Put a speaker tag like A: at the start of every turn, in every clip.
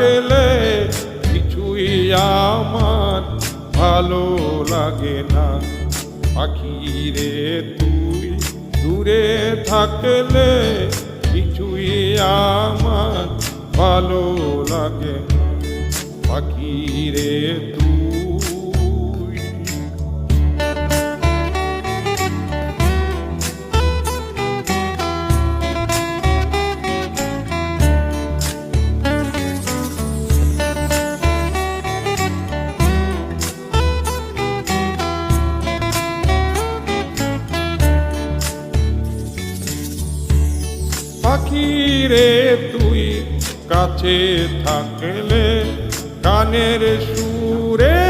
A: থাকলে কিছুই আমার ভালো লাগে না। পাখি রে তুই দূরে থাকলে কিছুই আমার ভালো লাগে না। পাখি রে তুই পাখি রে তুই কাছে থাকলে গানের সুরে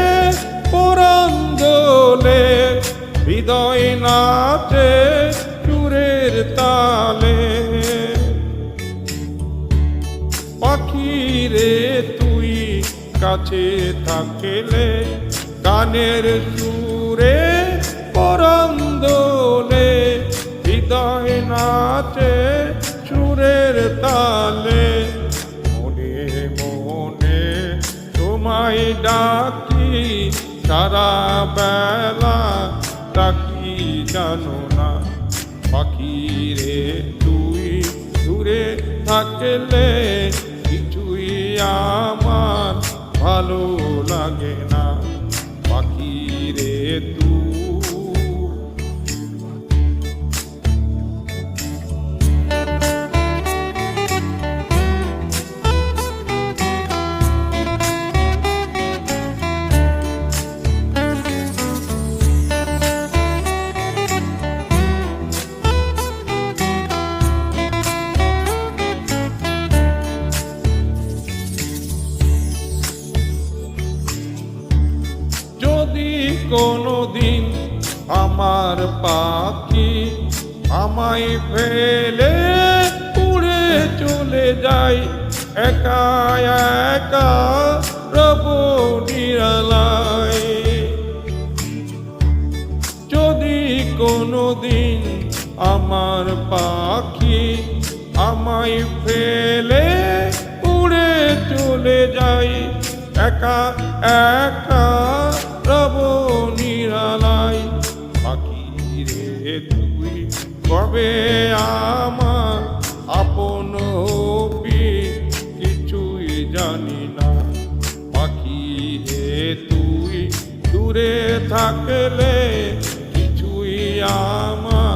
A: পরাণ দোলে, হৃদয় নাচে সুরের তালে। পাখি রে তুই কাছে থাকলে গানের সুরে পরাণ দোলে, হৃদয় নাচে সুরের তালে। মনে মনে তোমায় ডাকি সারা বেলা, ডাকি জানো না। পাখি রে তুই দূরে থাকলে কিছুই আমার ভালো লাগে না। পাখি রে তুই কোনদিন আমার পাখি আমায় ফেলে উড়ে চলে যায়, একা একা রব নিরালায়। যদি কোনদিন আমার পাখি আমায় ফেলে উড়ে চলে যায়, একা একা রব নিরালায়। পাখি রে তুই কবে আমার আপন হবি কিছুই জানি না। পাখি রে তুই দূরে থাকলে কিছুই আমার